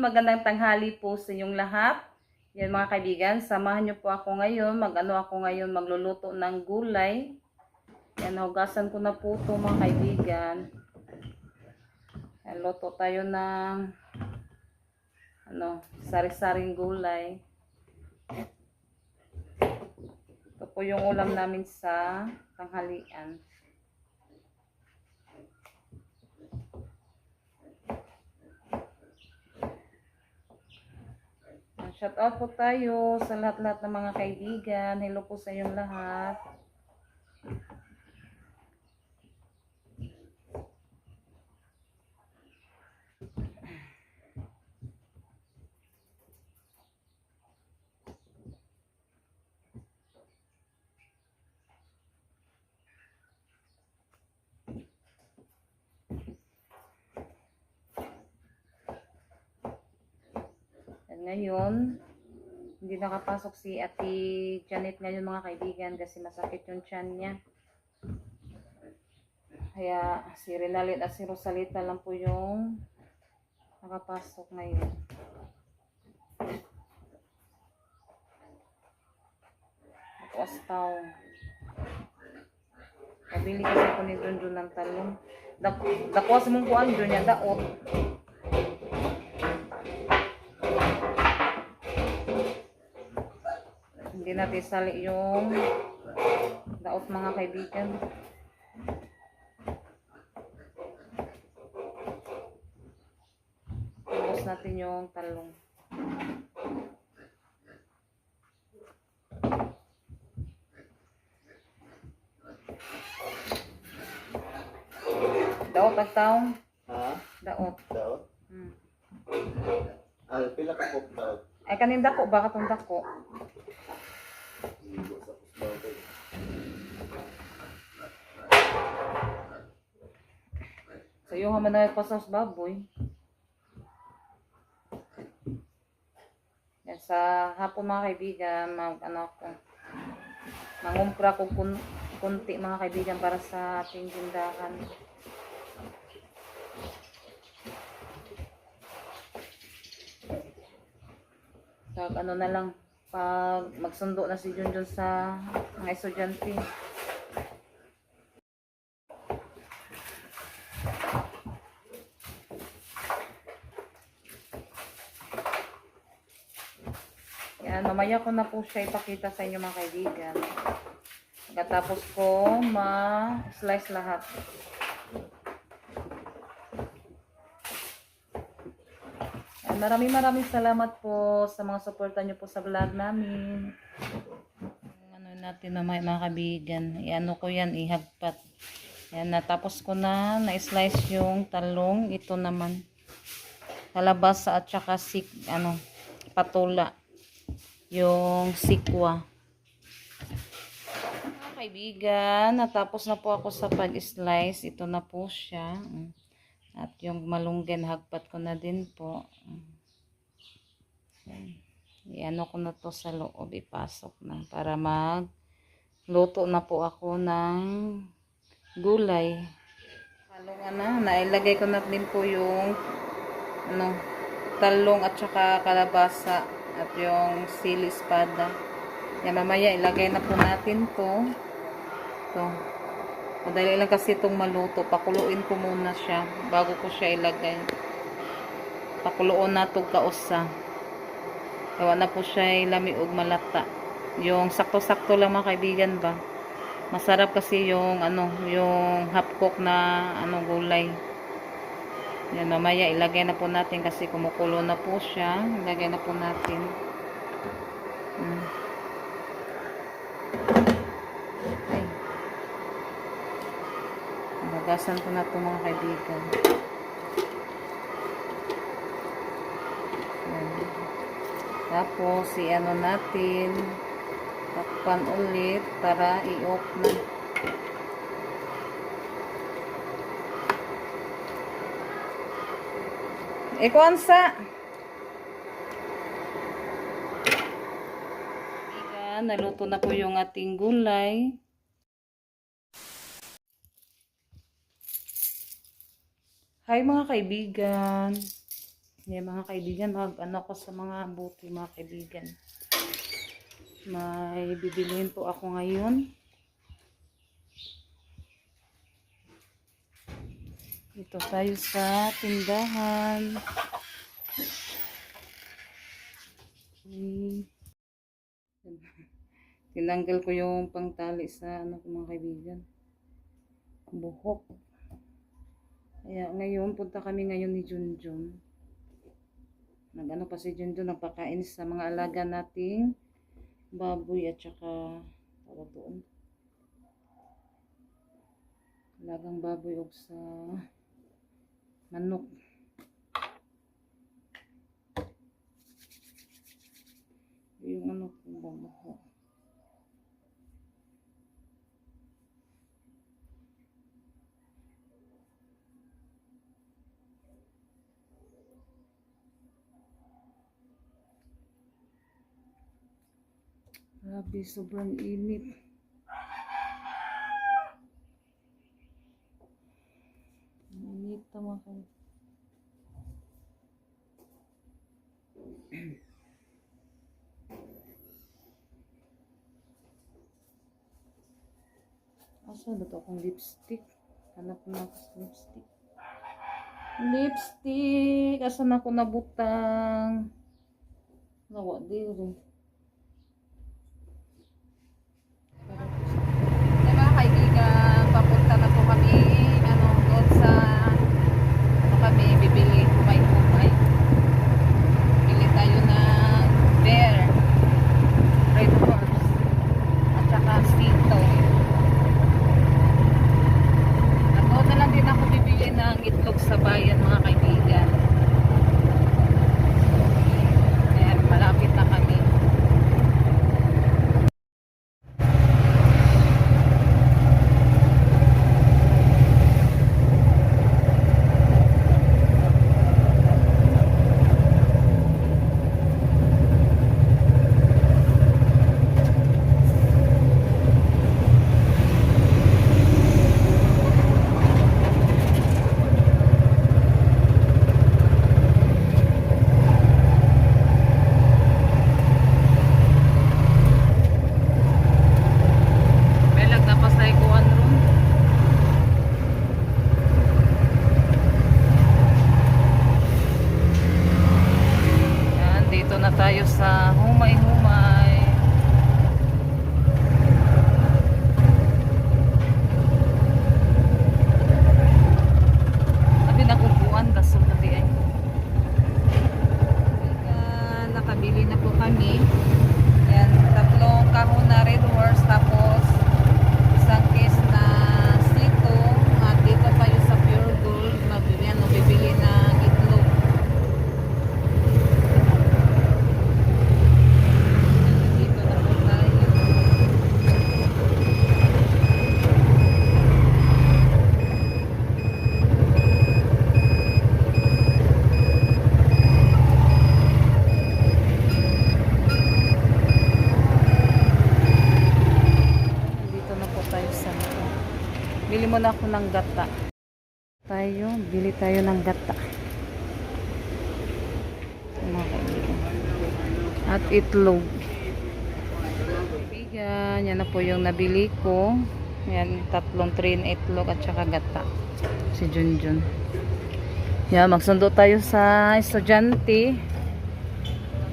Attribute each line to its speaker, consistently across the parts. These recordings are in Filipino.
Speaker 1: magandang tanghali po sa inyong lahat. Yan mga kaibigan, samahan niyo po ako ngayon. Magluluto ng gulay. Yan, hugasan ko na po ito mga kaibigan. Yan, luto tayo ng sari-saring gulay. Ito po yung ulam namin sa tanghalian. Shout out po tayo sa lahat-lahat ng mga kaibigan. Hello po sa inyong lahat. Ngayon, hindi nakapasok si Ate Janet ngayon mga kaibigan kasi masakit yung tiyan niya. Kaya si Renalit at si Rosalita lang po yung nakapasok ngayon. Ako astaw. Pabili kasi ko ni Junjun ng talong. Dakwas mong kuhan dun niya, daot. Hindi natin sali yung daot mga kaibigan. Tapos natin yung talong. Daot ang taong.
Speaker 2: Ha?
Speaker 1: Daot.
Speaker 2: Daot? Pila ka po daot?
Speaker 1: Ay kanin dako ba katong dako?
Speaker 2: Ligo sa kusbaw ko.
Speaker 1: Sayo nga man na pasas baboy. Yan sa hapon mga kaibigan, mangumpra ko kunti mga kaibigan para sa ating tindahan. So, na lang, pag magsundo na si Junjun sa mga estudyante. Yan, mamaya ko na po siya ipakita sa inyo mga kaibigan. Pagkatapos ko ma-slice lahat. Maraming salamat po sa mga suporta nyo po sa vlog namin. Ano natin na mga kaibigan. Iano ko yan, ihagpat. Ayan, natapos ko na-slice yung talong. Ito naman. Kalabasa at saka patula. Yung sikwa. Mga kaibigan, natapos na po ako sa pag-slice. Ito na po siya. At yung malunggay, hagpat ko na din po. Iano ko na to sa loob, ipasok na. Para magluto na po ako ng gulay. Halungan na. Nailagay ko na din po yung talong at saka kalabasa. At yung sili espada. Yan, mamaya ilagay na po natin to. Ito. Madali lang kasi itong maluto. Pakuluin ko muna siya bago ko siya ilagay. Pakuluon na itong kausa. Gawa na po siya lamiog malata. Yung sakto-sakto lang mga kaibigan ba. Masarap kasi yung yung half cook na gulay. Yan, mamaya ilagay na po natin kasi kumukulo na po siya. Ilagay na po natin. Hugasan ko na ito mga kaibigan. Tapos natin takpan ulit para i-off na. Kuansa naluto na po yung ating gulay. Hi mga kaibigan. Yan mga kaibigan, ano ko sa mga buti mga kaibigan. May bibilihin po ako ngayon. Dito tayo sa tindahan. Tinanggal ko yung pangtali sa ano ko mga kaibigan. Buhok. Kaya ngayon, punta kami ngayon ni Junjun. Nag-ano pa si Junjun, nagpakain sa mga alaga nating baboy at saka tawag doon. Alagang baboy o sa manok. Yung ano kung buhok. Grabe, sobrang init. Init tama ka. Asa ba ito akong lipstick? Hanap na ako sa lipstick. Lipstick! Asan ako nabutang? Nawa, di rin. Mga kaibigan, papunta na po kami doon sa kami bibili kumay. Bili tayo ng bear, red horse at saka sito. At doon na lang din ako bibili ng itlog sa bayan mga kaibigan. Ayan, malapit na kami. Tayo sa humay-humay. Sabi na kubuan gasol na di ay. Nakabili na po kami. Yan, 3 kahon na red horse tapos isang case na sito. At dito tayo sa Pure Gold. Bibili ng itlog. Bili muna ako ng gata. Bili tayo ng gata. At itlog. Kaibigan, yan na po yung nabili ko. Yan, 3 tray na itlog at saka gata. Si Junjun. Yan, magsundo tayo sa estudyante.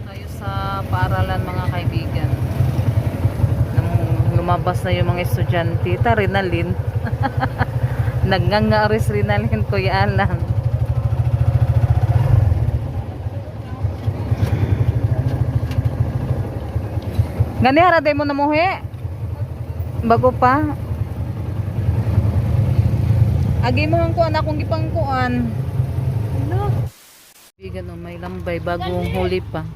Speaker 1: Tayo sa paaralan mga kaibigan. Lumabas na yung mga estudyante. Rinalin. Nagngangaris Rinalin, Kuya Alan. Gani haraday mo na muhi? Bago pa? Agi mo ang kuan akong gipangkuan. Hello. Bigan o may lambay bagong huli pa.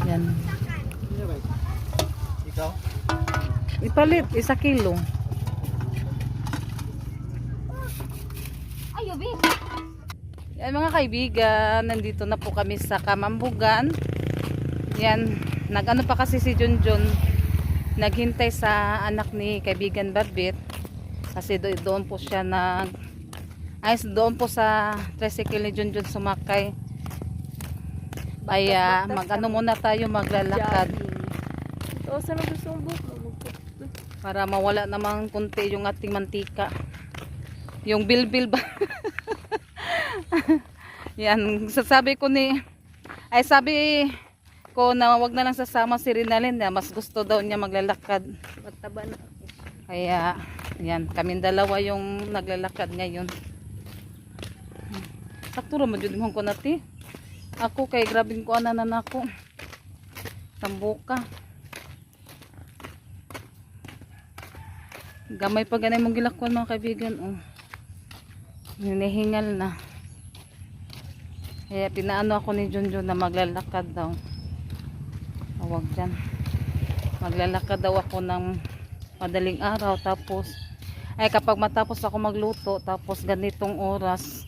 Speaker 1: Yan.
Speaker 2: Ikaw?
Speaker 1: Ipalit, 1 kilo.
Speaker 3: Ayubi.
Speaker 1: Yan mga kaibigan, nandito na po kami sa Kamambugan. Yan, nag-ano pa kasi si Junjun, naghintay sa anak ni kaibigan Barbit. Kasi doon po siya Ay, doon po sa tricycle ni Junjun sumakay. Kaya mag-ano muna tayo, maglalakad.
Speaker 3: O, saan ang gusto mong buhok?
Speaker 1: Para mawala namang kunti yung ating mantika. Yung bilbil ba? Yan, sasabi ko sabi ko na wag na lang sasama si Rinalyn na mas gusto daw niya maglalakad.
Speaker 3: Mataba na ako.
Speaker 1: Kaya, yan, kaming dalawa yung naglalakad ngayon. Sakto ra mo jud mo ko nati. Ako kay grabing ko ananan ako. Tambuka. Gamay pa ganay mong gilakon mga kaibigan. Oh. Hinihingal na. Kaya pinaano ako ni Junjun na maglalakad daw. Huwag dyan. Maglalakad daw ako ng madaling araw. Tapos, ay kapag matapos ako magluto, tapos ganitong oras,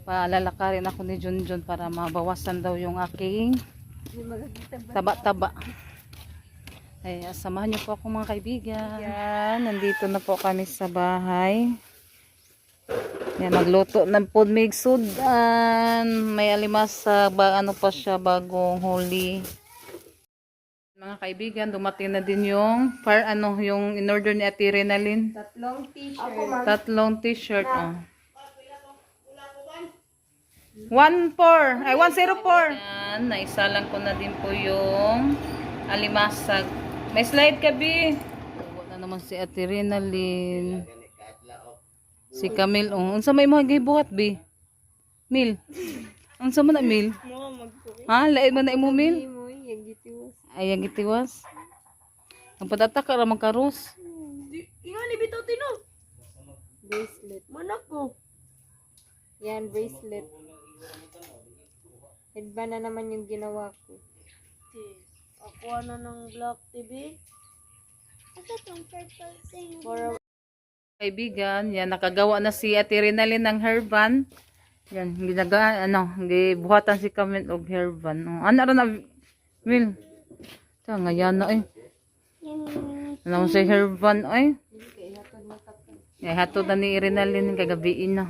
Speaker 1: palalakarin ako ni Junjun para mabawasan daw yung aking taba-taba. Ay, samahan niyo po ako mga kaibigan. Yan, nandito na po kami sa bahay. Yan, magluto ng pudmig sudan. May alimasa, ano pa siya, bagong huli. Mga kaibigan, dumating na din yung yung in-order ni Ate Rinalyn.
Speaker 3: 3 t-shirt.
Speaker 1: 3 t-shirt, oh. 104. Ay, 104. Yan, naisalang ko na din po yung alimasag. May slide ka, Bi. Wala na naman si Ate Rinalyn. Si Camille, oh. Unsa may mga gibuhat, Bi? Mil. Unsa mo na, Mil? Ha? Lain mo na imo, Mil? Ay, ang gitiwas. Ang patataka ra magkaros.
Speaker 3: Ingani bitaw tino. Bracelet. Manak ko. Yan, bracelet. Headband na naman yung ginawa ko. Ako na ng Black TV. For
Speaker 1: Kaibigan, yan, nakagawa na si Ate Rinalyn ng hairband. Yan, gibuhatan si Camille og hairband. Oh, ano ra na, Mil? Ito, ngayon na, Ano mo si hairband, ay? Hatod na ni Rinalyn kagabiin na.